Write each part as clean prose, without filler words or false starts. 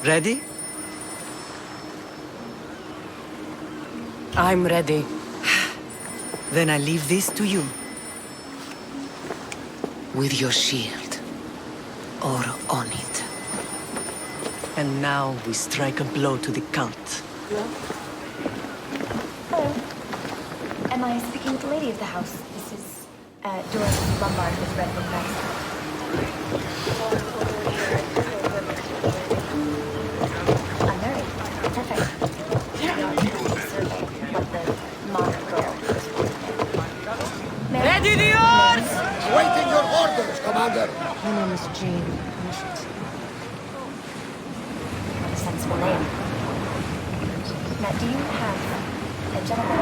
Ready? I'm ready. Then I leave this to you. With your shield. Or on it. And now we strike a blow to the cult. Hello? Am I speaking with the lady of the house? This is, Doris Lombard with Red Book Press. I'm married. Perfect. Survey what the modern girl is wanting. Ready the yours! Waiting your orders, Commander! My name is Jane. What a sensible name. Now, do you have a gentleman?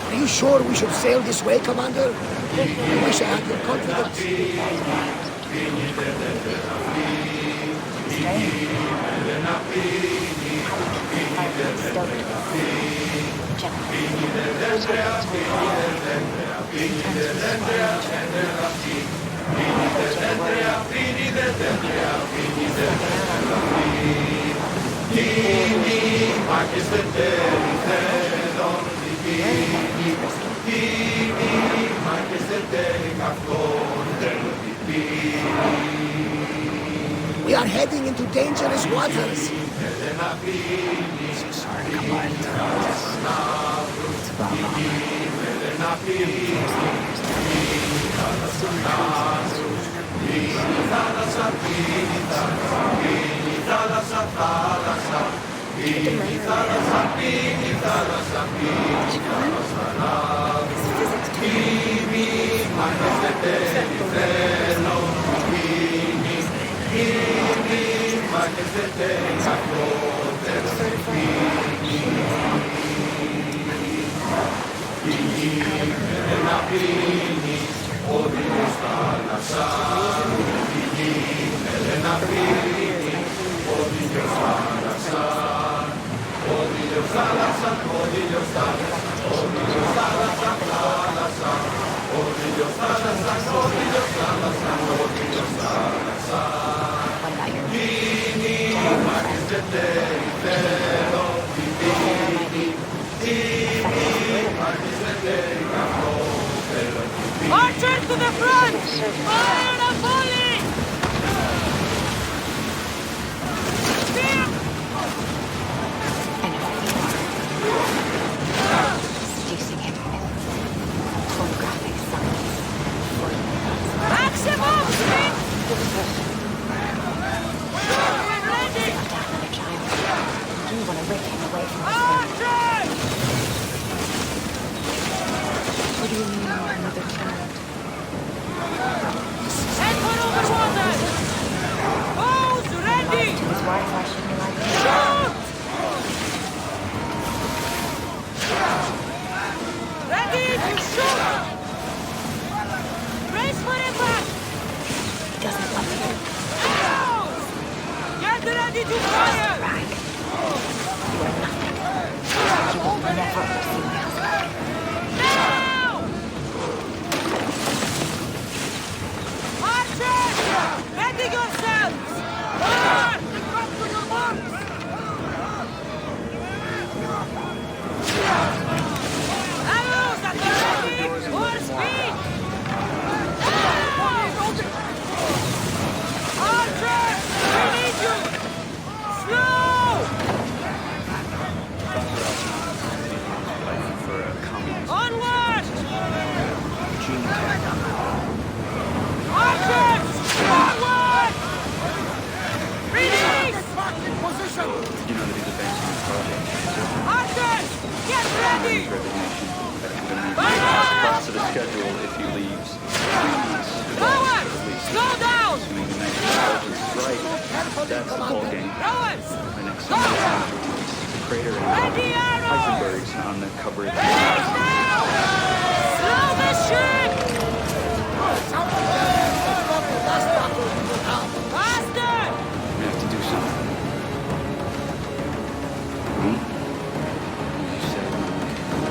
Are you sure we should sail this way, Commander? I wish I had your confidence. We are heading into dangerous waters. Sorry, come on. It's Archers to the front! Fire and a volley! Seducing him with photographic signs. Maximum speed! Ready! Another child. Do you want to rip him away from his family? Archers! What do you mean, another child? Head for over water! Bows ready! To his wife, I shouldn't like him. Shoot! Ready to shoot! Brace for impact! He doesn't like you. Arrows! Get ready to fire! Rag. You are nothing. You will never see my husband. Now! Archers! Ready yourselves! Forward! Come to your marks! Arrows at the ready! Full speed! Archers! We need you! Slow! Onward! Archers! Forward! Release! Archers! Get ready! Cross of the schedule if he leaves. Forward! Slow down! Assuming the next intelligence strike, that's the ball game. Rowers! My next Go! crater Ready, and arrows! Heisenberg's on the cover of the Release now! Slow the ship! Faster! We have to do something. Me? You said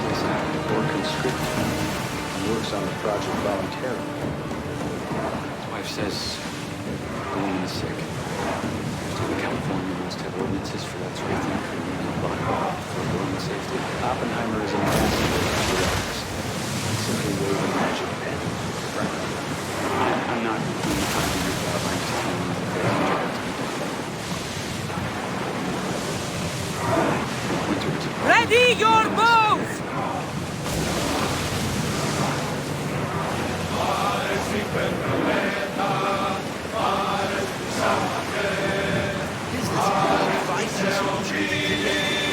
he's or conscripted. He works on the project voluntarily. His wife says the woman is sick. California must have ordinances for that sort of thing for building safety. Oppenheimer is an ambassador for others. Simply wave a magic pen. I'm not being kind to your job. I'm just telling you that there's a job to be done. Winter is a problem. Ready your bows!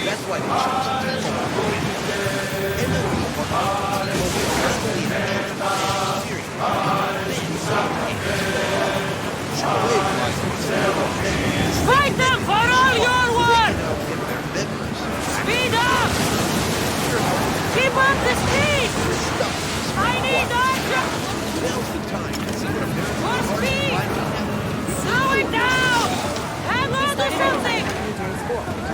That's why they chose Fight them for all your worth! Speed up! Keep up the speed! I need action! More speed! Slow it down! Hang on to something!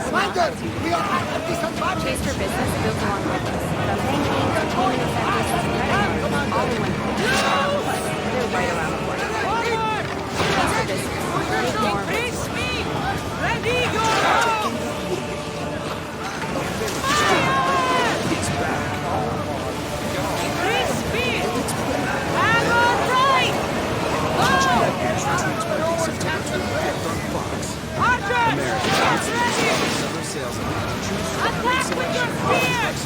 Commander, we are at a disadvantage. Chase for business built along rivers. From banking to payment of factors to credit cards, all in one place. They're right around the corner. Forward! Chase for business. Make more. Increase speed! Ready your bow! Fire! Increase speed! Hang on tight! Go! Archers! Get ready! Attack with your spears!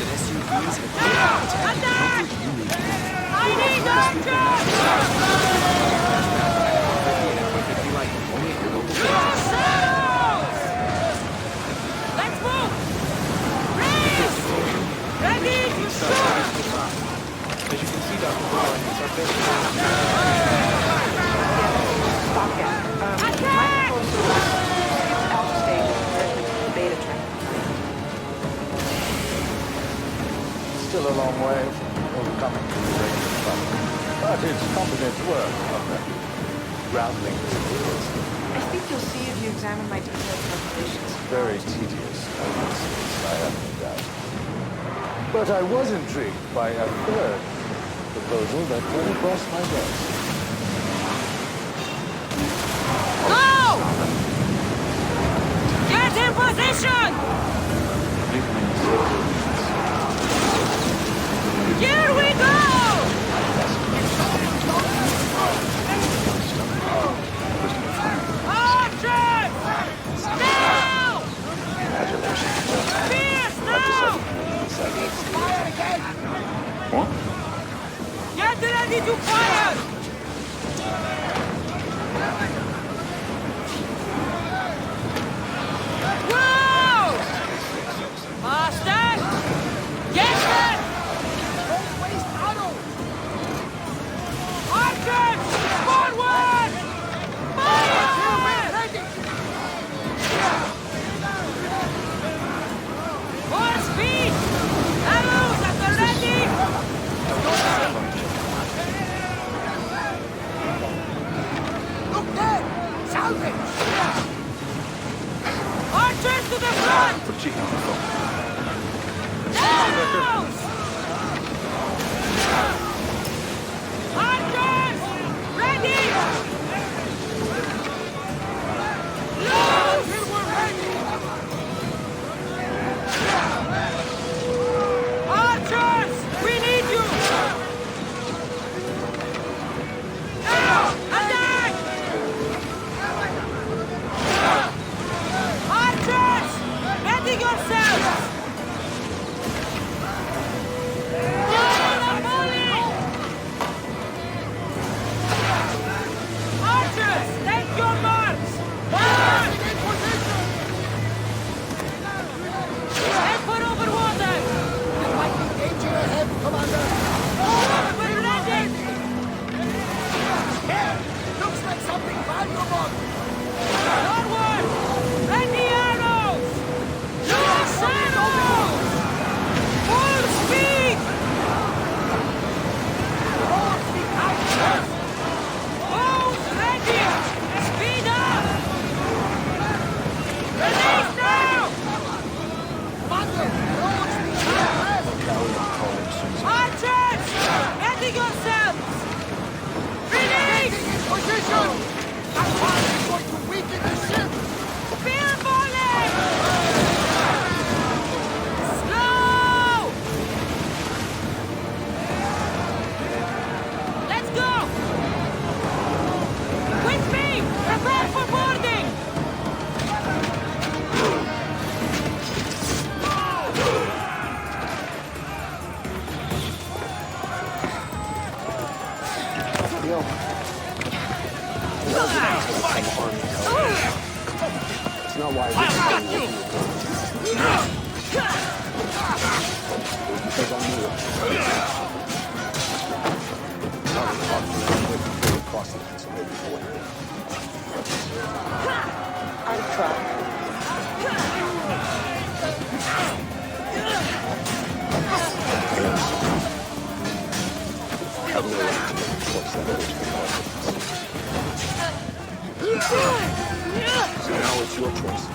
Now! Attack! I need archers! Yourselves! Let's move! Race! Ready to shoot! As you can see, Dr. Brown, it's our best Attack! Alpha stage is beta train. Still a long way from overcoming the regular trouble. But it's competent work on the groundling materials. I think you'll see if you examine my detailed calculations. Very tedious analysis, I have no doubt. But I was intrigued by a third proposal that went across my desk. Go! Get in position! Here we go! Archers! Now! Spears now! Fire again! Get ready to fire! Whoa! Master! Get them! Don't waste arrows! Archers! Forward! Fire! More speed! Arrows at the ready! go. It's not why we're because I'm new. Across the Pennsylvania border. I'd try. So now it's your choice.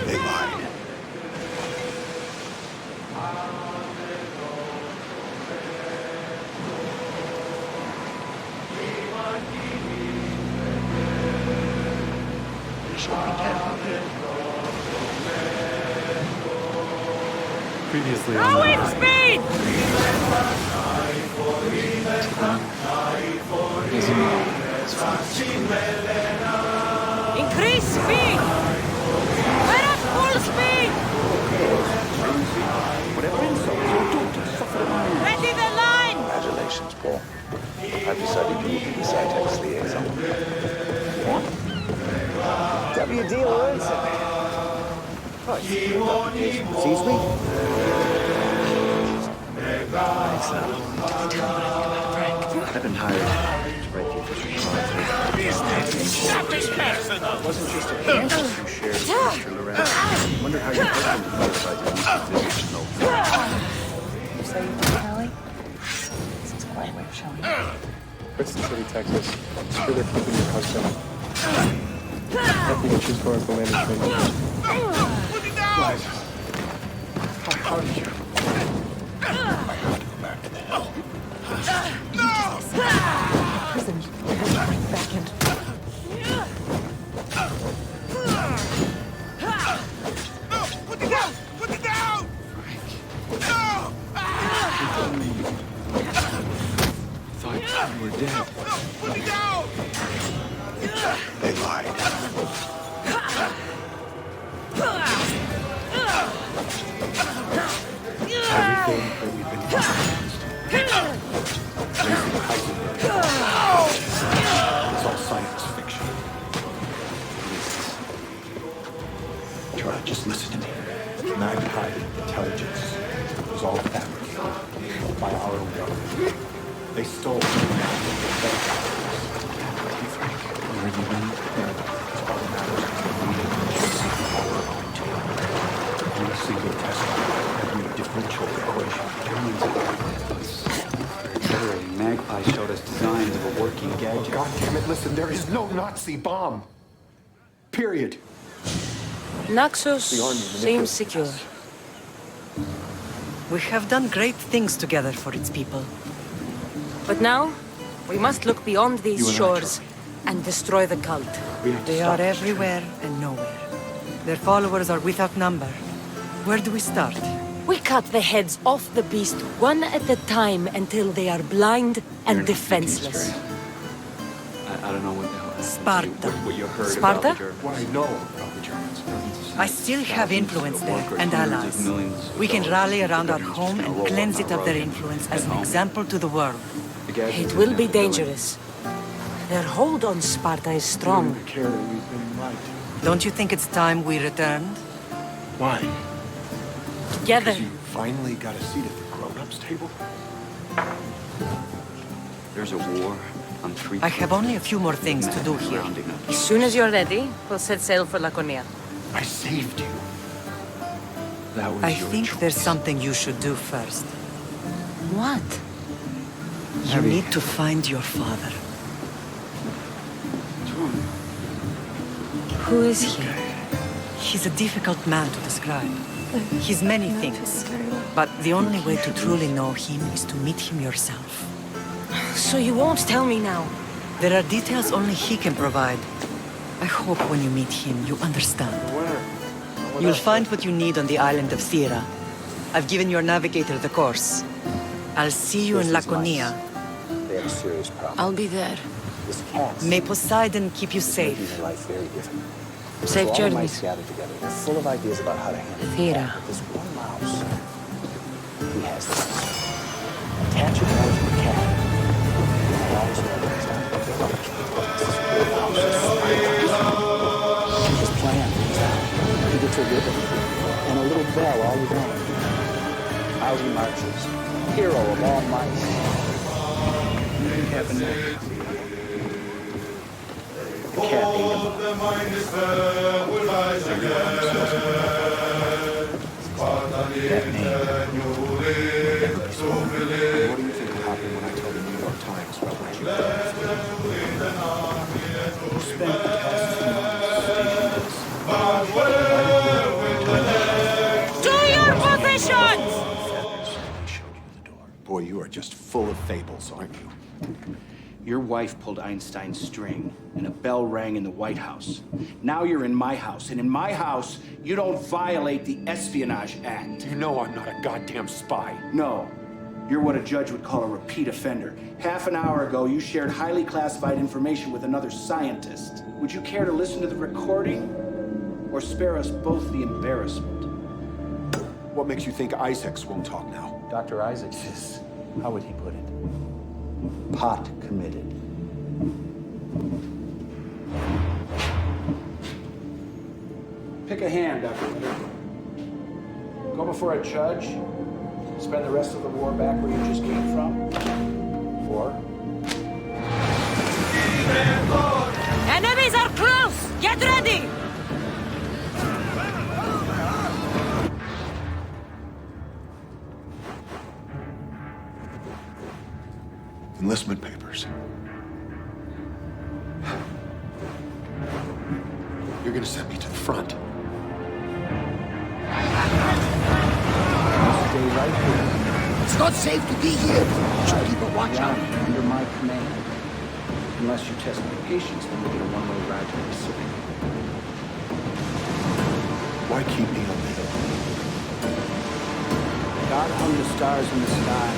They lied. We shall be dead. Previously Going speed! Increase speed! We're at full speed! Whatever insult your daughter suffered at Ready the line! Congratulations, Paul. I've decided you will be the Cytex liaison. What? W. D. Lorenzo. Right. Sees me? I've been hired to write the official It wasn't just a case you shared with Mr. Lorenzo. I wondered how your husband would feel if I did this additional. You say you did, Callie? This is a quiet way of showing it. Princeton City, Texas. Sure they're keeping your husband. Nothing to choose for as the land is changing. Guys, how did you? I have to go back to the hell. Prison, you have to bring back into Put it down! Put it down! No! thought you were dead. Put it down! They lied. thing that we've been fighting against. Racing Heisenberg. It's all science fiction. Charlie, just listen to me. Magpie intelligence was all fabricated by our own government. They stole it. Where have you been? It's all that matters. We chasing our own tail. Every single test, every differential equation. Magpie showed us designs of a working gadget. God damn it, listen, there is no Nazi bomb. Period. Naxos seems secure. We have done great things together for its people. But now, we must look beyond these You and I, shores and destroy the cult. We have to They stop are this everywhere and nowhere. Their followers are without number. Where do we start? We cut the heads off the beast one at a time until they are blind and defenseless. I don't know what the hell happened. Sparta. What you heard Sparta? about the Germans. What I know about the Germans. I still have influence there, and allies. Millions of We can dollars. rally around our The government's home just gonna and roll cleanse up it our of their road. influence as At an home. example to the world. The gadgets It will be in the village. dangerous. Their hold on Sparta is I strong. don't care that we've been lied to. Don't you think it's time we returned? Why? Together. Because you finally got a seat at the grown-ups table? There's a war on 3. I have only a few more things to do here. Rounding up. As soon as you're ready, we'll set sail for Laconia. I saved you. That was I your think choice. there's something you should do first. What? You need to find your father. What's wrong? Who is he? He's a difficult man to describe. He's many things, but the only way to truly know him is to meet him yourself. So you won't tell me now? There are details only he can provide. I hope when you meet him, you understand. You'll find what you need on the island of Thera. I've given your navigator the course. I'll see you in Laconia. They have a serious problem. I'll be there. This cat May Poseidon keep you making safe. their life very different. Safe All the journeys. mice gathered together. They're full of ideas about how to handle Thera. it. This one mouse, he has this. Attach it right to the cat. And always know that it's not going to work. His plan is out. He gets a ribbon and a little bell all around. How he marches. Hero of all mice. Anything happened next? The cat ate him. That name. What do you think will happen when I tell the New York Times about what you've done? You spent the past 2 months To your positions! Boy, you are just full of fables, aren't you? Your wife pulled Einstein's string, and a bell rang in the White House. Now you're in my house, and in my house, you don't violate the Espionage Act. You know I'm not a goddamn spy. No, you're what a judge would call a repeat offender. Half an hour ago, you shared highly classified information with another scientist. Would you care to listen to the recording, or spare us both the embarrassment? What makes you think Isaacs won't talk now? Dr. Isaacs is, how would he put it? Pot committed. Pick a hand, Dr. Winter. Go before a judge. Spend the rest of the war back where you just came from. Or Enemies are close! Get ready! Enlistment papers. You're gonna send me to the front. Stay right here. It's not safe to be here. Should keep a watch out. Under my command. Unless you test my patience, then we get a one-way ride to the Pacific. Why keep me on the hill? God hung the stars in the sky.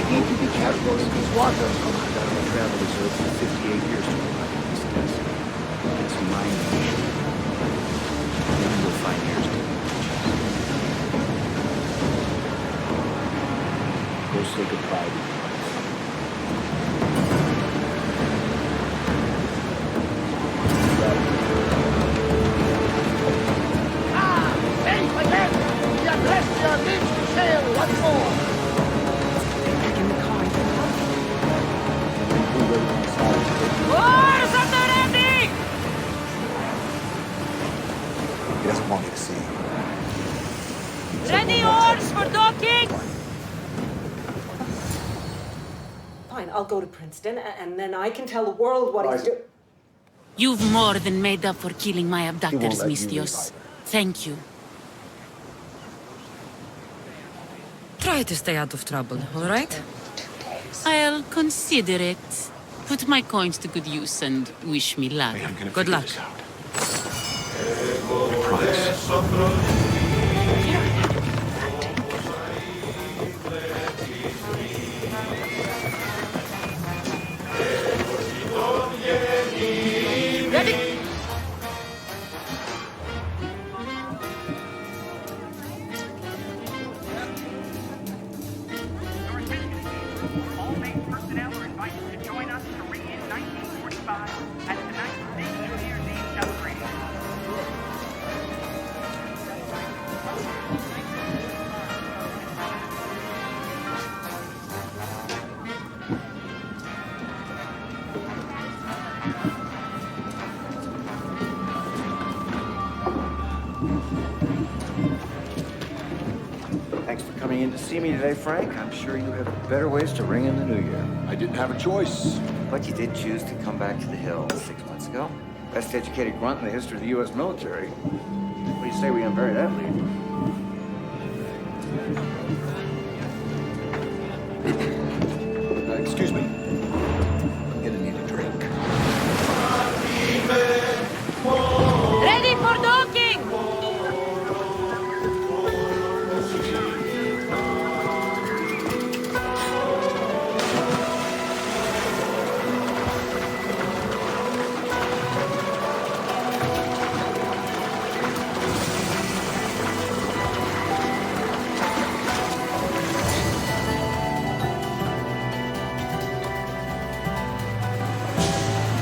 Need to be careful in these waters. I've been travel reserve for 58 years to arrive at this test. It's my mission. Then you'll find yours to be. Go say goodbye to you. Safe again! The Agressia lives to sail once more! Back in the car. Oars at the ready! He doesn't want me to see. Ready oars for docking! Fine, I'll go to Princeton, and then I can tell the world what he's doing. You've more than made up for killing my He won't abductors, let you leave Mistios. either. Thank you. Try to stay out of trouble, all right? I'll consider it. Put my coins to good use and wish me luck. Hey, I'm gonna Good figure luck. this out. I promise. All main personnel are invited to join us to ring in 1945 at tonight's big New Year's Eve celebration. Thanks for coming in to see me today, Frank. I'm sure you have better ways to ring in the new year. I didn't have a choice. But you did choose to come back to the Hill 6 months ago. Best educated grunt in the history of the U.S. military. What do you say we unbury that lead? Excuse me. I'm gonna need a drink. Ready for docking!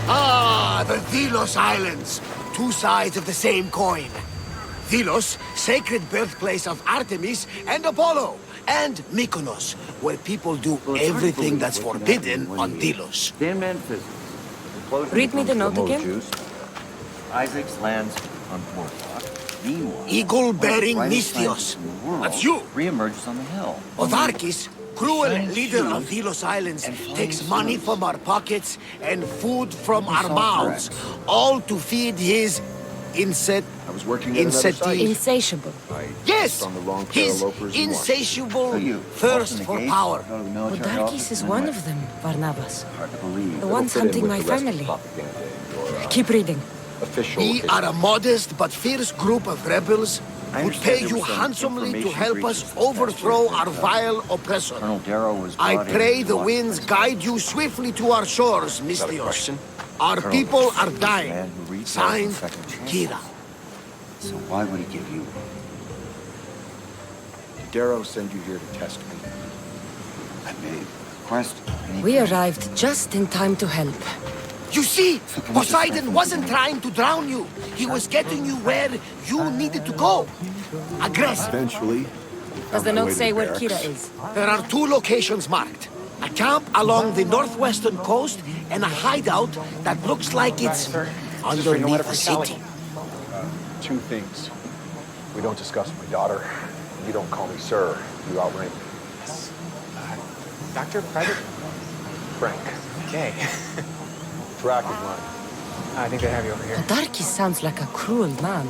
Ah, the Delos Islands. Two sides of the same coin. Delos, sacred birthplace of Artemis and Apollo. And Mykonos, where people do everything that's forbidden on Delos. Thin man physics. Read me the note again. Isaac's lands on Boardwalk. Meanwhile, Eagle-bearing one of the brightest Mystios. scientists in the world That's you. Reemerges on the hill. Odarkis, cruel Shiny leader shoes of Delos Islands, and flying takes money swords. from our pockets and food from our all mouths, correct. all to feed his inset. I was working at another site. Insatiable. Yes, on the wrong pair his of loafers and insatiable So you thirst open the for gates, power. go to the military Odarkis office, is and one then of them, Barnabas. Hard to believe. The ones It'll fit in hunting with my the rest of the family. propaganda in your, Keep reading. official We history. are a modest but fierce group of rebels I who understand pay there you were some handsomely to information help us breaches this past overthrow year, our but, vile oppressor. Colonel Darrow was I brought in pray to the watch winds Princeton. guide you swiftly to our shores, Is that a Mystios. question? Our Colonel people Darrow are is a dying. man who reads Signed, second chances. Kira. So why would he give you? Did Darrow send you here to test me? I made a request. We arrived just in time to help. You see, Poseidon wasn't trying to drown you. He was getting you where you needed to go. Aggressive. Eventually. Does the on my way note to say the where barracks. Kira is? There are two locations marked. A camp along the northwestern coast and a hideout that looks like it's underneath the city. Two things. We don't discuss my daughter. You don't call me sir. You outrank me. Doctor, private? Frank. Okay. Track is mine. I think they have you over here. Darky sounds like a cruel man.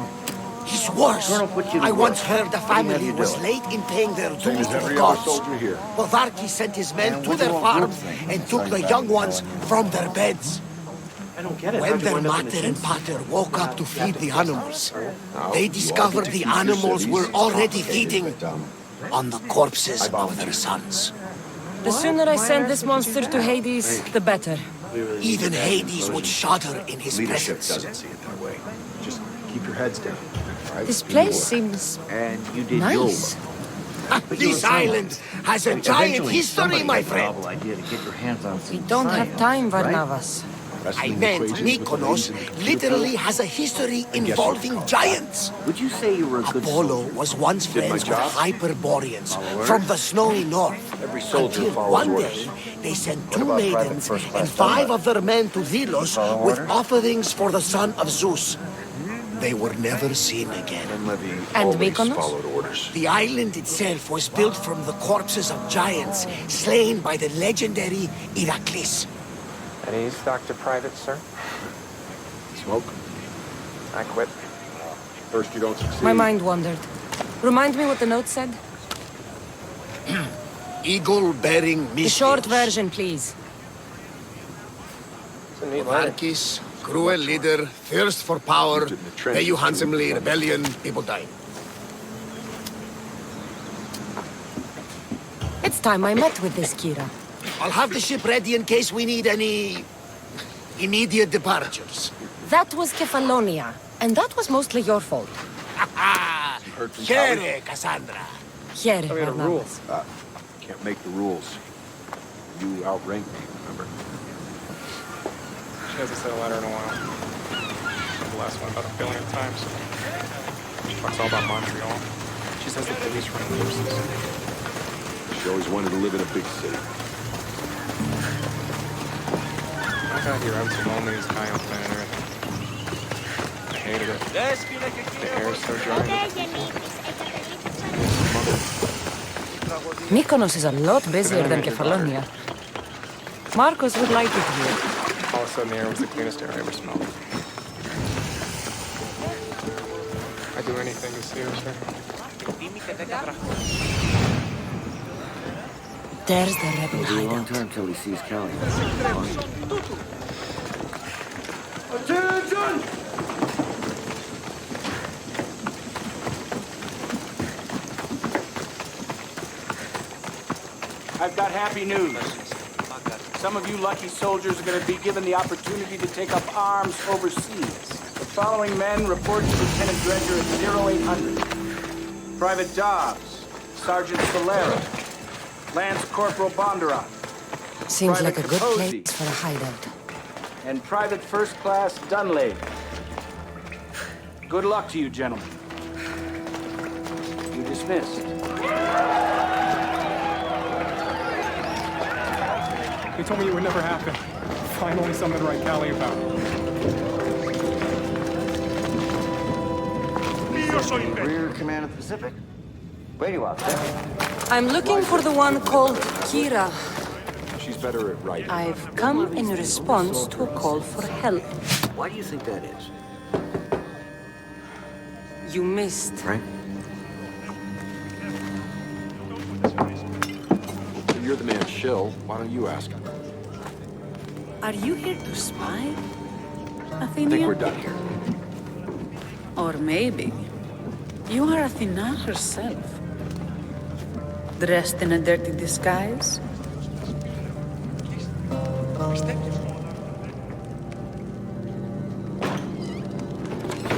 He's worse. Colonel put you to I work. once heard the What do you have family you was doing? late in paying their Same dues as to the every other gods. soldier here. Podarki sent his men And to what do their you want farm group thing? and took the Sorry, young back ones going. from their beds. I don't get it. When How'd you their wind up in the mater and shins? pater woke up to feed the animals, Now, they you all discovered get to the keep your animals cities. were It's already complicated, feeding but, on the corpses I of volunteer. their sons. The sooner I send this monster to Hades, the better. Even Hades would shudder in his leadership presence. doesn't see it that way. Just keep your heads down. all right? This Do your place work. seems And you did your nice. work. This island has a giant history, my friend. Idea to get your hands on We don't have time, Varnavas. I meant Mykonos literally has a history involving giants. Would you say you were a good Apollo was once friends with Hyperboreans from the snowy north. Every soldier Until follows one orders. day, they sent What 2 about private maidens first-class and 5 gunmen? of their men to Delos Follow with orders? offerings for the son of Zeus. They were never seen again. And Mykonos? orders. The island itself was built from the corpses of giants slain by the legendary Heracles. At ease, Dr. Private, sir. Smoke? I quit. First you don't succeed. My mind wandered. Remind me what the note said? Eagle-bearing The mysteries. short version, please. It's a neat line. Monarchies, cruel leader, thirst for power, Lived in the trenches, pay you handsomely, too. rebellion, people dying. It's time I met with this Kira. I'll have the ship ready in case we need any immediate departures. That was Kefalonia, and that was mostly your fault. Heard from Here, Cassandra. Here, We had a rule. Varnavas. Can't make the rules. You outranked me, remember? She hasn't sent a letter in a while. The last one about 1 billion times. She talks all about Montreal. She says the police run courses. She always wanted to live in a big city. I got here, I was the loneliest guy on planet Earth. I hated it. The air is so dry. Mykonos is a lot busier than Kefalonia. Mykos would like it here. All of a sudden, the air was the cleanest air I ever smelled. I'd do anything to see her, sir. There's the rebel It'll be a long hideout. time till he sees Kelly. Attention! I've got happy news. Some of you lucky soldiers are going to be given the opportunity to take up arms overseas. The following men report to Lieutenant Dredger at 0800. Private Dobbs, Sergeant Solera, Lance Corporal Bondurant, Seems like a good Capozzi, place for a hideout. and Private First Class Dunley. Good luck to you, gentlemen. You're dismissed. You told me it would never happen. Finally something to write Callie about. Rear Command of the Pacific? Wait you out there. I'm looking for the one called Kira. She's better at writing. I've come in response to a call for help. Why do you think that is? You missed. Frank? If you're the man shill, why don't you ask him? Are you here to spy, I think we're Athena? done here. Or maybe you are Athena herself, dressed in a dirty disguise?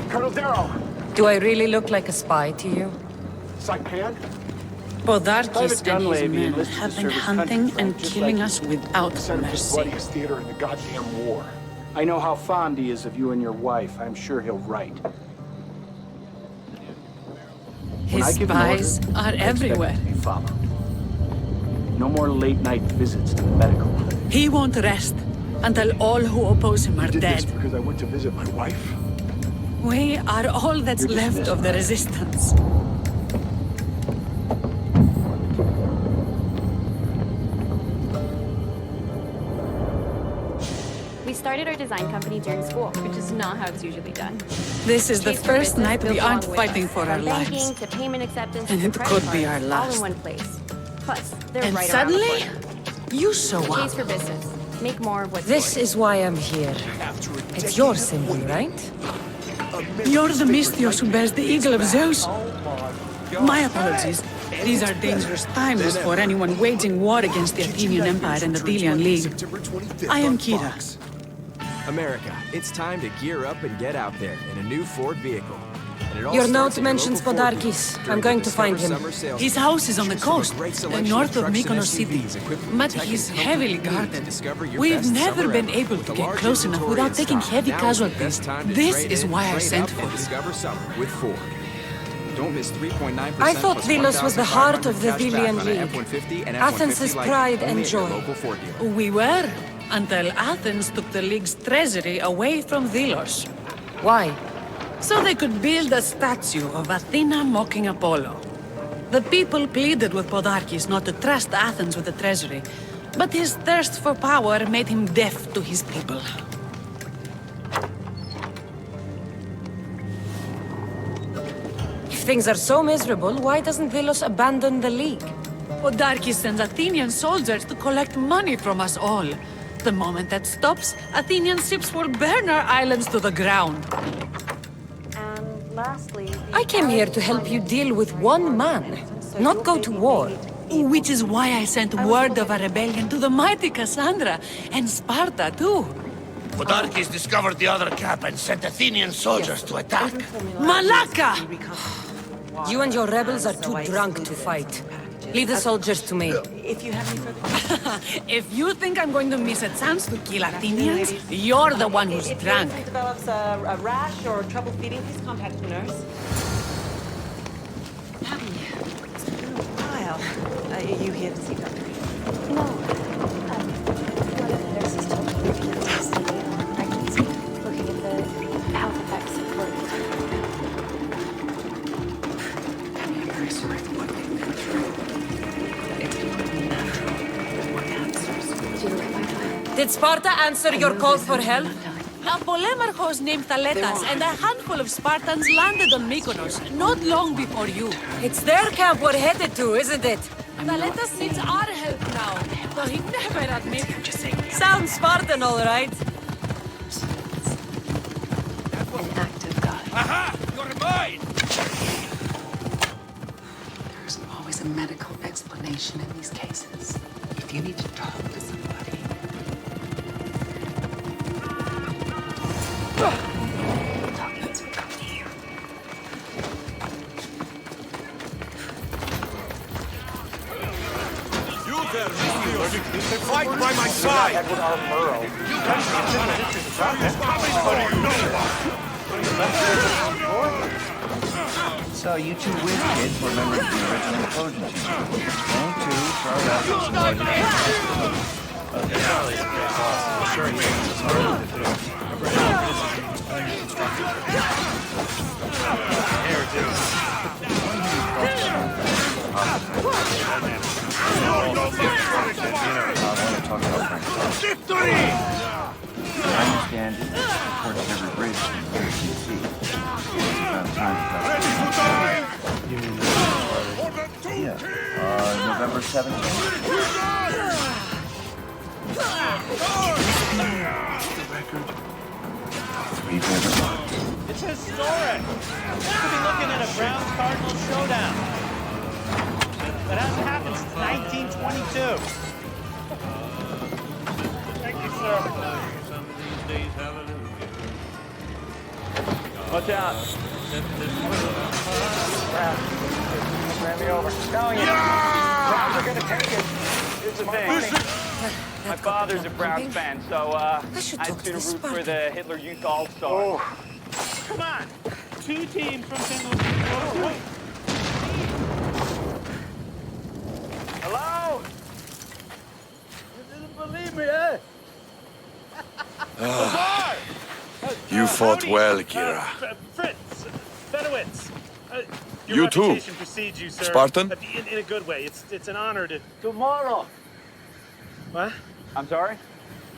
Colonel Darrow! Do I really look like a spy to you? Saipan? Podarkis Private and his Dunley men enlisted to have been serve his hunting country, and Frank, just killing like us without Said it was the mercy. bloodiest theater in the goddamn war. I know how fond he is of you and your wife. I'm sure he'll write. When I His give an spies order, are I expect everywhere. it to be followed. No more late-night visits to the medical. He won't rest until all who oppose him are Did dead. this because I went to visit my wife? We are all that's You're left dismissed, of the Mike. resistance. We started our design company during school, which is not how it's usually done. This is the Chase for first business night we built aren't along with fighting us. for our From banking lives. to payment acceptance And to it credit could be cards, our all in last. one place. Plus, they're And right suddenly, around the corner. you show Chase up. for business. Make more of what's This yours. is why I'm here. It's your symbol, right? You're the Mystios who bears the eagle of Zeus. My apologies. These are dangerous times for anyone waging war against the Athenian Empire and the Delian League. I am Kira. America, it's time to gear up and get out there in a new Ford vehicle. Your note mentions Podarkis. I'm going to find him. His house is on the coast, north of Mykos City. But he's heavily guarded. We've never been able to get close enough without taking heavy casualties. This is why I sent for you. I thought Delos was the heart of the Delian League. Athens' pride and joy. We were, until Athens took the League's treasury away from Delos. Why? So they could build a statue of Athena mocking Apollo. The people pleaded with Podarkis not to trust Athens with the treasury, but his thirst for power made him deaf to his people. If things are so miserable, why doesn't Delos abandon the League? Podarkis sends Athenian soldiers to collect money from us all. The moment that stops, Athenian ships will burn our islands to the ground. And lastly, I came here to help you deal with one man, not go to war. Which is why I sent word of a rebellion to the mighty Cassandra, and Sparta too. Podarkis discovered the other camp and sent Athenian soldiers to attack. Malaka! You and your rebels are too drunk to fight. Leave the soldiers to me. If you have any further... If you think I'm going to miss a chance to kill Athenians, you're the one who's drunk. If your develops a rash or trouble feeding, please contact the nurse. Abby, it's been a while. Are you here to see Dr. No. One of the nurses told me you're being tested on pregnancy, looking at the health effects of birth. I'm very sorry for what they've been through. It's completely natural. There's more cancers. Did you look at my file? Did Sparta answer your call for help? A polemarchos named Thaletas and a handful of Spartans landed on Mykonos not long before you. It's their camp we're headed to, isn't it? Thaletas needs our help now, though he'd never admit. Sounds Spartan, all right. An active guy. Aha! You're mine! There's always a medical explanation in these cases. If you need to talk to somebody. Documents will come to you. Fight by my side! Edward R. Murrow. So you two whiz kids were members of the original Trojan team. You two throw out some Victory! I understand it. Of course, every bridge in the DC. Yeah. November 17th. The record. 3 favorite months. It's historic. We could be looking at a Browns-Cardinals showdown. That hasn't happened since 1922. Thank you, sir. Watch out. Ran me over. Telling you. Browns are gonna take it. Here's the thing. My father's a Browns fan, so I'd sooner root for the Hitler Youth All-Stars. Oh. Come on. 2 teams from St. Louis. Hello? You didn't believe me, eh? You fought well, Kira. Fritz, Fedowitz. You Your too. reputation precedes you, sir. Spartan? In a good way. It's an honor to... Tomorrow. What? I'm sorry?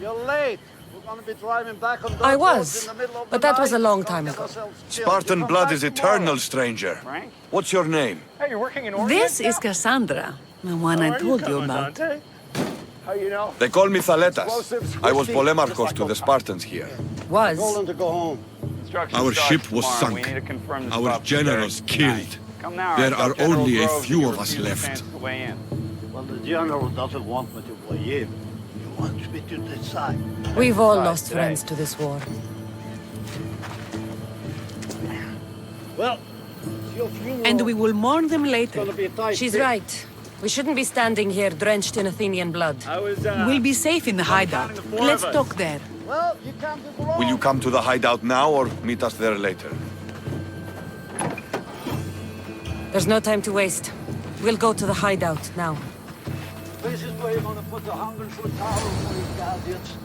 You're late. We're going to be driving back on I was, but that was a long time ago. Spartan blood is eternal, stranger. Frank? What's your name? Hey, you're working in Oregon? This is Cassandra, the one I told you about. How you know? They call me Thaletas. I was Polemarchos to the Spartans here. Was? Told him to go home. Our ship was sunk. Our generals killed. There are only a few of us left. Well, the general doesn't want me to weigh in. He wants me to decide. We've all lost friends to this war. Well, your funeral. And we will mourn them later. She's right. We shouldn't be standing here drenched in Athenian blood. We'll be safe in the hideout. Let's talk there. Well, you can't do wrong. Will you come to the hideout now or meet us there later? There's no time to waste. We'll go to the hideout now. This is where you're gonna put the 100-foot tower for your guardians.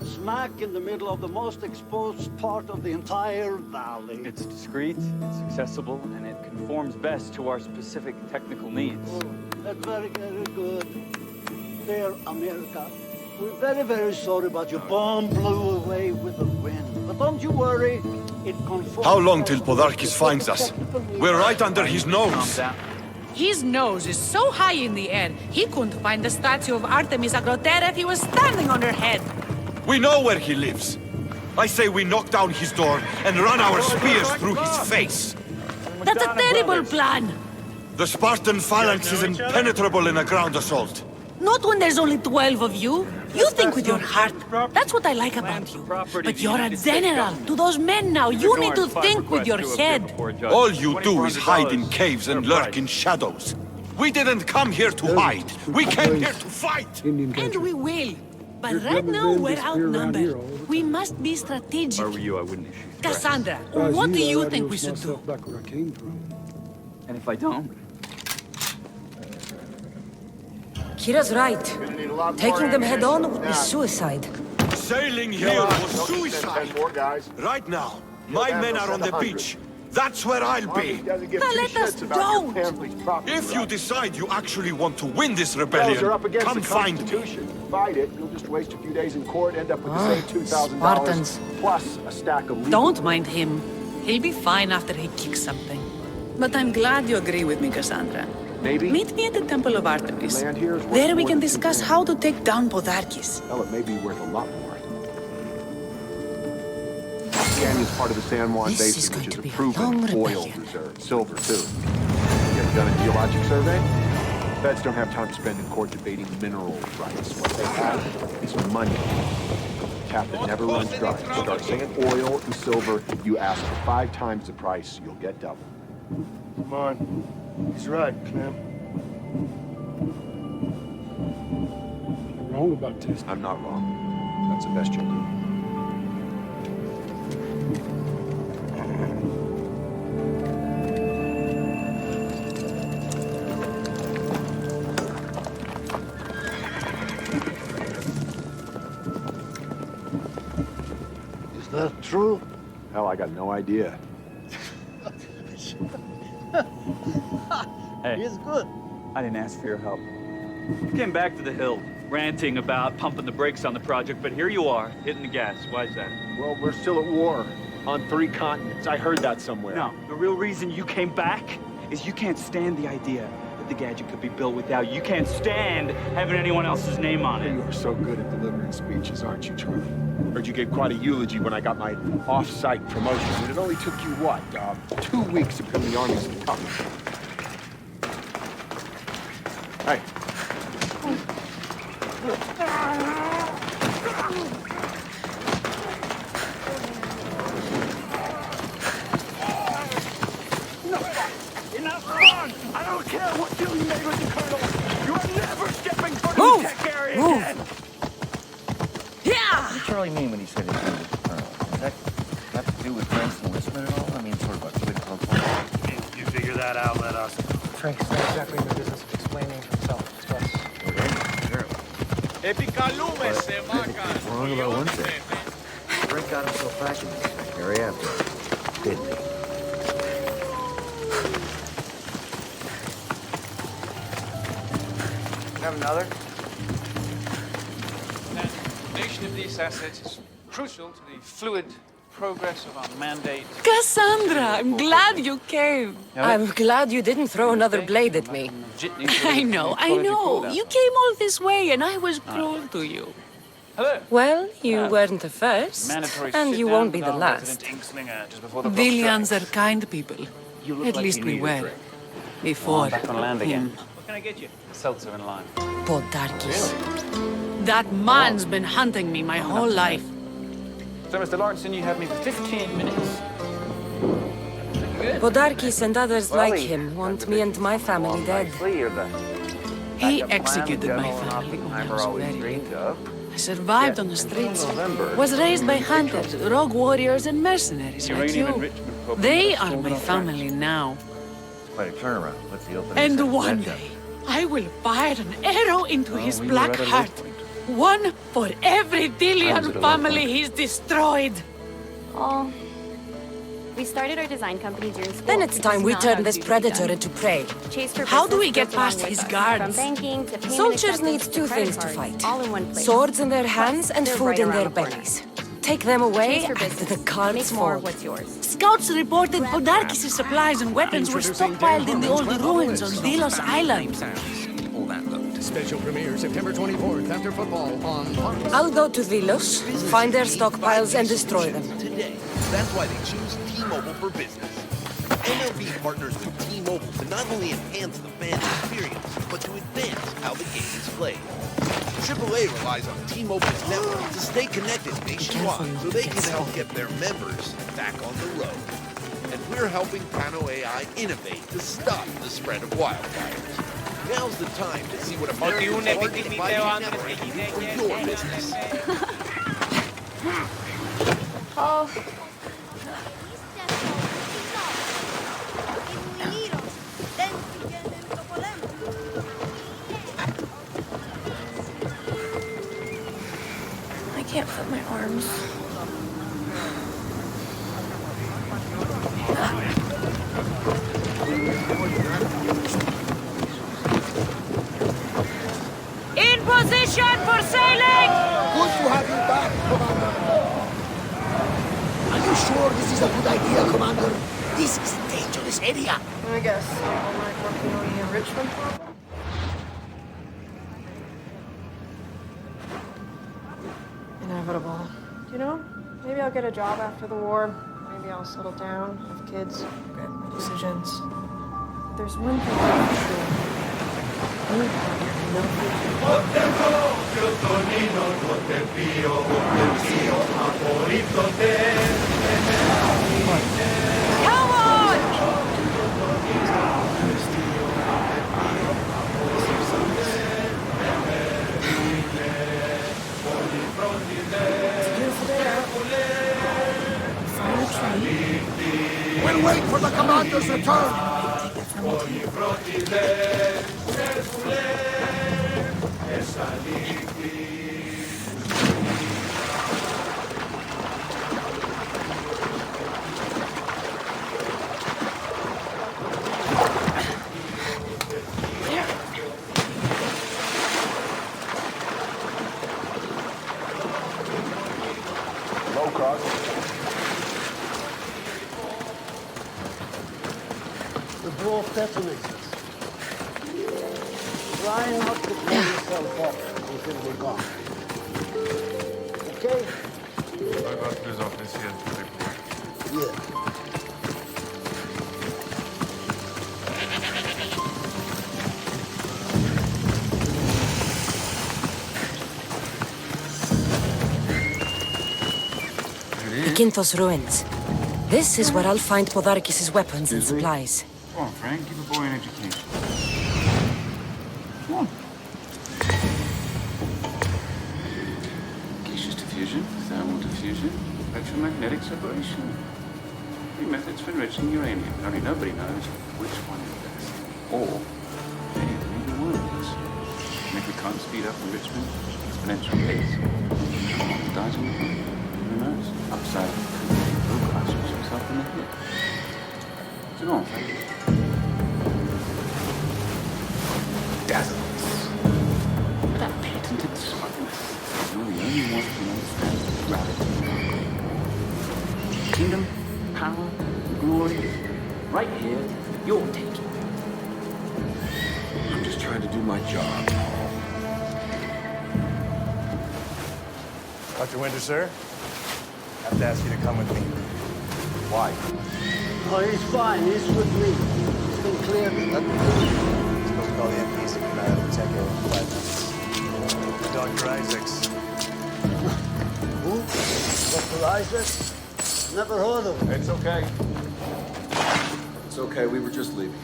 Smack in the middle of the most exposed part of the entire valley. It's discreet, it's accessible, and it conforms best to our specific technical needs. Oh, that's very, very good. Dear America, we're very, very sorry about your bomb blew away with the wind. But don't you worry, it conforms... How long till Podarkis finds us? We're right under his nose. His nose is so high in the air, he couldn't find the statue of Artemis Agrotera if he was standing on her head. We know where he lives. I say we knock down his door and run our spears through his face. That's a terrible plan. The Spartan phalanx is impenetrable in a ground assault. Not when there's only 12 of you. You think with your heart. That's what I like about you. But you're a general. To those men now, you need to think with your head. All you do is hide in caves and lurk in shadows. We didn't come here to hide. We came here to fight. And we will. But right now, we're outnumbered. We must be strategic. If I were you, I wouldn't issue threats. Cassandra, what do you think we should do? And if I don't? Kira's right. Taking them head on would be suicide. Sailing here was suicide. Right now, my men are on the beach. That's where I'll be. Now let us don't. If you decide you actually want to win this rebellion, come find me. Fight it, you'll just waste a few days in court, end up with the same $2,000 Spartans. plus a stack of legal. Don't mind him. He'll be fine after he kicks something. But I'm glad you agree with me, Cassandra. Maybe. Meet me at the Temple of Artemis. Land here is worth There we more can than discuss $2 how to take down Podarkis. Hell, it may be worth a lot more. The canyon's part of the San Juan This is Basin, going which to is be a a proven long oil rebellion. reserve. Silver, too. You ever done a geologic survey? Feds don't have time to spend in court debating mineral rights. What they have is money. Tap that never runs dry. Start saying oil and silver. You ask for 5 times the price, you'll get double. Come on. He's right, Clem. You're wrong about this. I'm not wrong. That's the best you'll do. Is that true? Hell, I got no idea. Hey, He's good. I didn't ask for your help. You came back to the hill, ranting about pumping the brakes on the project, but here you are, hitting the gas. Why is that? Well, we're still at war on 3 continents. I heard that somewhere. No, the real reason you came back is you can't stand the idea that the gadget could be built without you. You can't stand having anyone else's name on it. You are so good at delivering speeches, aren't you, Charlie? Heard you gave quite a eulogy when I got my off-site promotion, and it only took you, what, 2 weeks to become the Army's top. Hey. Enough fun! I don't care what deal you made with the Colonel! You are never stepping foot in Move! the tech area Move! again! Yeah! What did Charlie mean when he said he was with the Colonel? Does that have to do with Frank's enlistment at all? I mean, sort of a quid pro quo. You figure that out, let us. Frank's not exactly in the business of explaining himself to us. Wrong about one thing. Frank got himself back in this tech area after, didn't he? Have another? The nation of these assets is crucial to the fluid progress of our mandate. Cassandra, I'm glad you came. I'm glad you didn't throw another blade at me. I know. You came all this way and I was cruel to you. Hello. Well, you weren't the first, and you won't be the last. Villians are kind people. At least we were. Before Back on land again. him. What can I get you? Seltzer and lime. Podarkis. That man's been hunting me my whole life. So, Mr. Lawrenson, you have me for 15 minutes. Good. Podarkis and others like him want me and my family dead. He executed my family when I was very little. I survived on the streets. Was raised by hunters, rogue warriors, and mercenaries like you. They are my family now. Quite a turnaround. What's the opening? And one day, I will fire an arrow into his black heart. One for every Delian family he's destroyed. Oh. We started our design company during school. Then it's time we turn this predator into prey. How do we get past his guards? Soldiers need two things to fight. Swords in their hands and food in their bellies. Take them away, and the cards fall. Scouts reported Podarkis' supplies and weapons were stockpiled in the old ruins on Mykos Island. Special premiere September 24th after football on Fox. I'll go to Vilos, find their stockpiles and destroy them. Today. That's why they choose T-Mobile for Business. MLB partners with T-Mobile to not only enhance the fan experience, but to advance how the game is played. AAA relies on T-Mobile's network to stay connected nationwide so they can help get their members back on the road. And we're helping Pano AI innovate to stop the spread of wildfires. Now's the time to see what Americans are getting by the network for your business. Oh. I can't flip my arms. In position for sailing! Good to have you back, Commander. Are you sure this is a good idea, Commander? This is a dangerous area. I guess. All my company in Richmond. Inevitable. You know, maybe I'll get a job after the war. Maybe I'll settle down, have kids, get my decisions. There's one thing I'm sure. You have no Come on! We'll wait for the commander's return. Low cross. The dwarf detonates. Try not to blow yourself up until we're gone. Okay? I got this off this here. Yeah. Kinthos ruins. This is where I'll find Podarkis' weapons and supplies. Come on, Frank. Give a boy an education. Come on. Gaseous diffusion, thermal diffusion, electromagnetic separation. Three methods for enriching uranium. Only nobody knows which one is best. Or any of neither one of these. And if we can't speed up enrichment at exponential pace, it dies on the way. Who knows? Upside, Mykos shoots himself in the head. So go on, Frank. Dazzle us. With that patented smugness. You're the only one who understands gravity. Kingdom, power, glory, right here, you're taking. I'm just trying to do my job. Dr. Winter, sir? I have to ask you to come with me. Why? Oh, he's fine. He's with me. He's been cleared. Let's go call the MPs and come out of the tech area in 5 minutes. Dr. Isaacs. Who? Dr. Isaacs? Never heard of him. It's okay. okay. We were just leaving.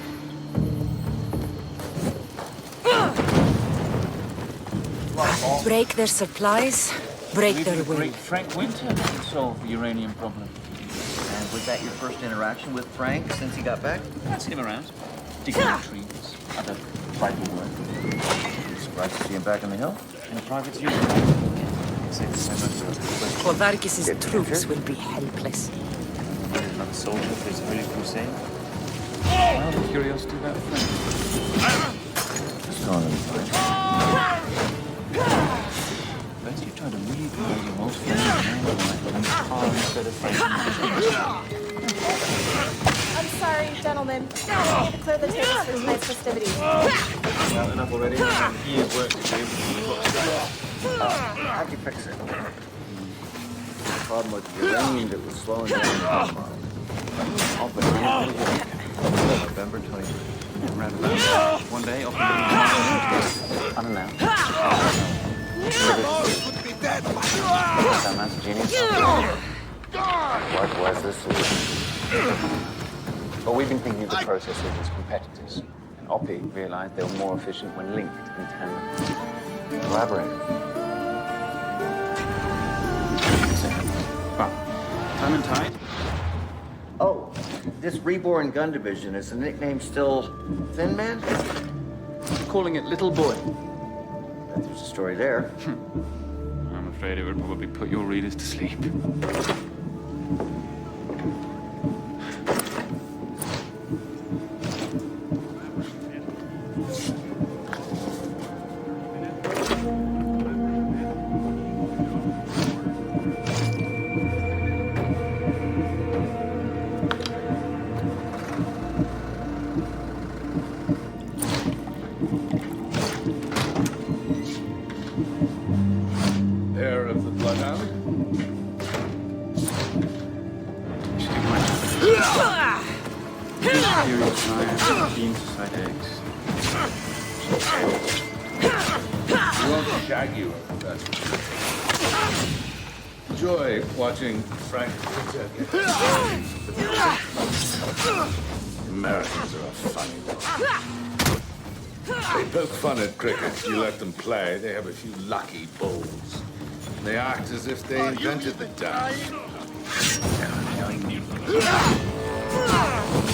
Break their supplies, break their will. Great Frank Winter to solve the uranium problem. And was that your first interaction with Frank since he got back? That's him around. Digging up trees, other tribal work. Surprised to see him back in the hill? In a private use. Podarkis' troops will be helpless. Another soldier for his early crusade. Well, the curiosity about Frank. Just calling him Frank. Bet you tried to really hide your most famous man and car instead of Frank. I'm sorry, gentlemen. I need to clear the tables for tonight's festivities. Well, enough already. He has work to do. How'd you fix it? The problem with the uranium that was slowing down the bomb. November 23rd. Round about one day, off unannounced. That man's a genius. What was the solution? Well, we've been thinking of the process with its competitors. And Oppie realized they were more efficient when linked in tandem. Elaborate. Well, time and tide. Oh, this reborn gun division, is the nickname still Thin Man? Calling it Little Boy. There's a story there. I'm afraid it would probably put your readers to sleep. Heir of the Bloodhound? Imperial Science, Beans Side Eggs. He won't shag you over that. Enjoy watching Frank Winter get Americans are a funny lot. They poke fun at cricket. You let them play, they have a few lucky balls. They act as if they invented the dance.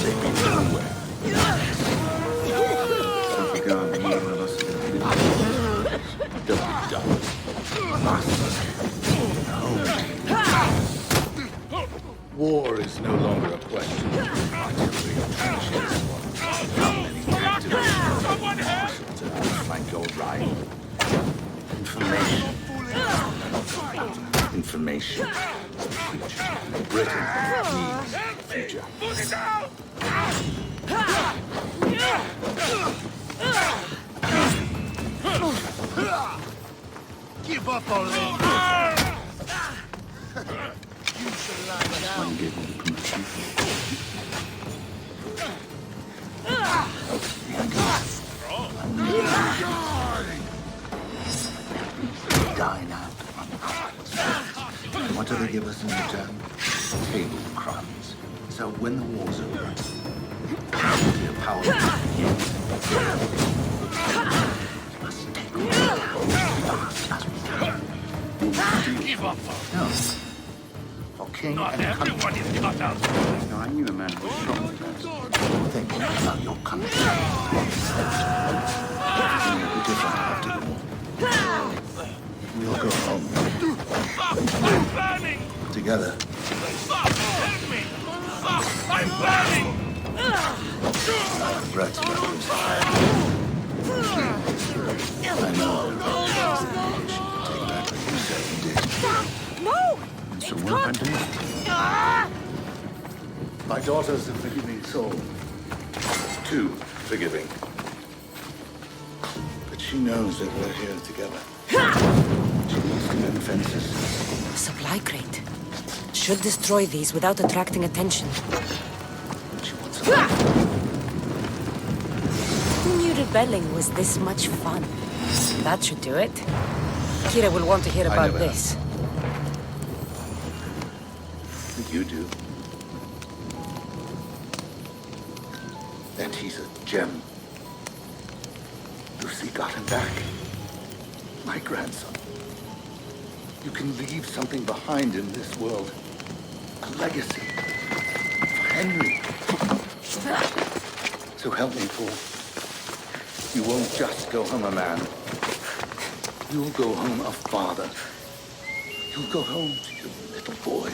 They beat them away. So if you go and meet with us, Don't be dumb. War is no longer a question. Artillery trenches. How many activists to flank your right? Information. Future. Britain needs future. Give up already. one gave me the promotion. Die now. What do they give us in return? Table crumbs. So when the war's over, your power must take all as we can. Give up. No. For king Not and country. everyone is cut out. No, I knew a man who was shot with that. Think about your country. You'll be different after the war. We'll go home. I'm burning! Together. Stop! Help me! Stop! I'm burning! I regret about this. I know take back what you said you did. No! So what am I doing? My daughter's a forgiving soul. Too forgiving. But she knows that we're here together. She wants to mend fences. A supply crate. Should destroy these without attracting attention. She wants a Who knew rebelling was this much fun? That should do it. Kira will want to hear I about never this. you do. And he's a gem. Lucy got him back. My grandson. You can leave something behind in this world. A legacy. For Henry. So help me, Paul. You won't just go home a man. You'll go home a father. You'll go home to your little boy.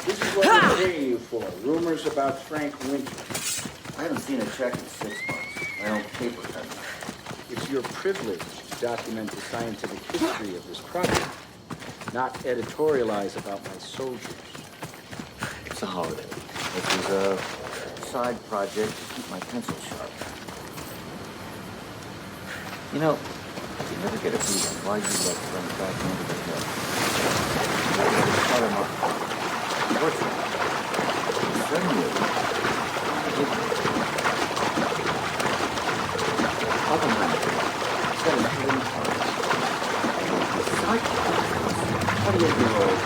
This is what I'm paying you for. Rumors about Frank Winter. I haven't seen a check in 6 months. My own paper hasn't. It's your privilege to document the scientific history of this project, not editorialize about my soldiers. It's a holiday. This is a side project to keep my pencil sharp. You know, you never get a beat on why you let Frank back into the hill. You never cut him up. Unfortunately, suddenly, Oppenheimer set him hidden cards. The psychopath, 28-year-old,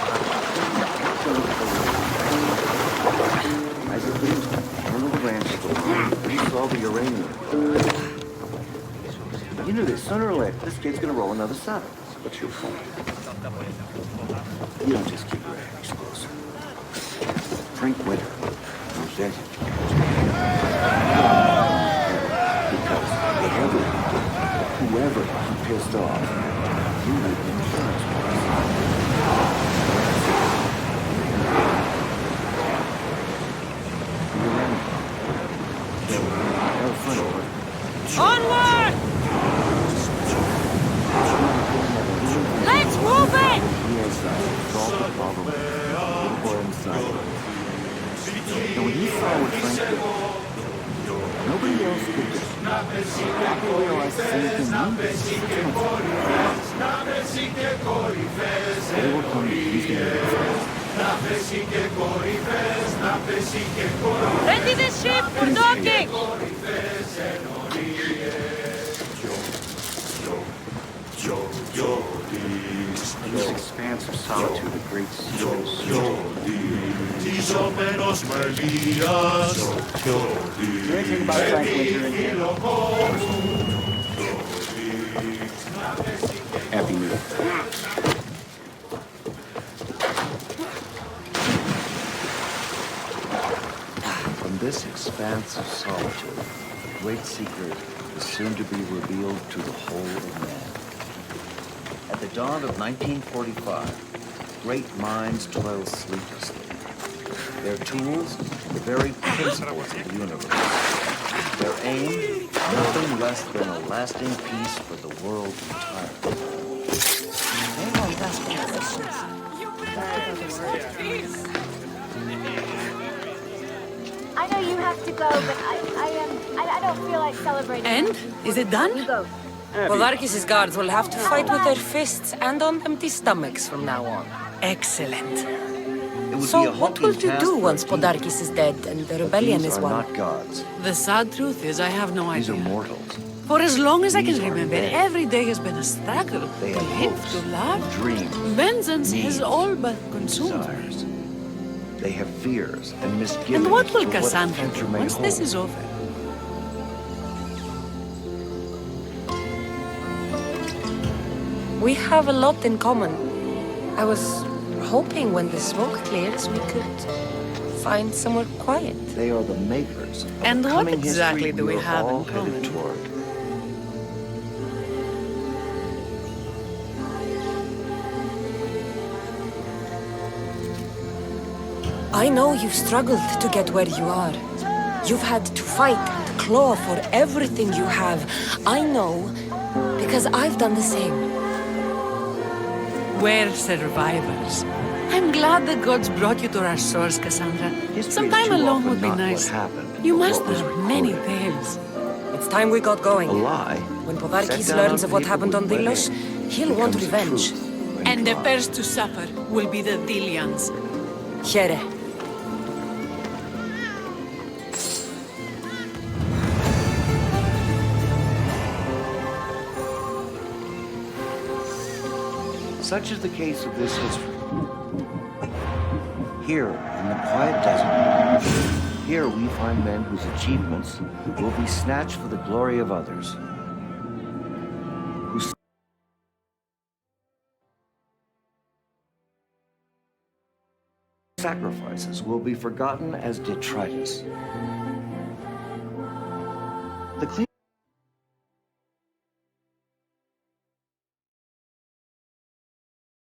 as it leaves one little branch of the line, he saw the uranium. You knew that sooner or later, this kid's gonna roll another seven. What's your point? You don't just keep your enemies close. Frank Winter was dead. Because whoever he pissed off, you need the insurance Onward! Let's move it! He has solved the problem for himself. And when he saw what Frank did, nobody else could do. People realized the same thing they will come to he's going to be first. Ready the ship for docking! In this expanse of solitude, the great sea goes. Do anything about Frank Winter in here? Happy New Year. From this expanse of solitude, the great secret is soon to be revealed to the whole of man. At the dawn of 1945, great minds toil sleeplessly. Their tools, the very principles of the universe. Their aim, nothing less than a lasting peace for the world entirely. I know you have to go, but I don't feel like celebrating. And? Is it done? You go. Podarkis' guards will have to fight with their fists and on empty stomachs from now on. Excellent. So what will you do once Podarkis is dead and the rebellion is won? Not gods. The sad truth is I have no These are idea. mortals. For as long as I can These are remember, men. every day has been a struggle. They To have live, hopes, to love. dreams, Vengeance has needs, all but consumed. desires. They have fears and misgivings. And what will for the Cassandra future do may once this hold. is over? We have a lot in common. I was hoping when the smoke clears we could find somewhere quiet. They are the makers of And the what coming exactly history do we are have in all headed common? toward. I know you've struggled to get where you are. You've had to fight and claw for everything you have. I know, because I've done the same. We're survivors. I'm glad the gods brought you to our shores, Cassandra. Some time alone would be nice. You must have many tales. It's time we got going. A lie. When Set Podarkis down learns on of what paper happened on with Delos, wedding he'll want becomes the revenge. truth. And the first to suffer will be the Dilians. Here. Such is the case of this history. Here, in the quiet desert, here we find men whose achievements will be snatched for the glory of others. Whose sacrifices will be forgotten as detritus.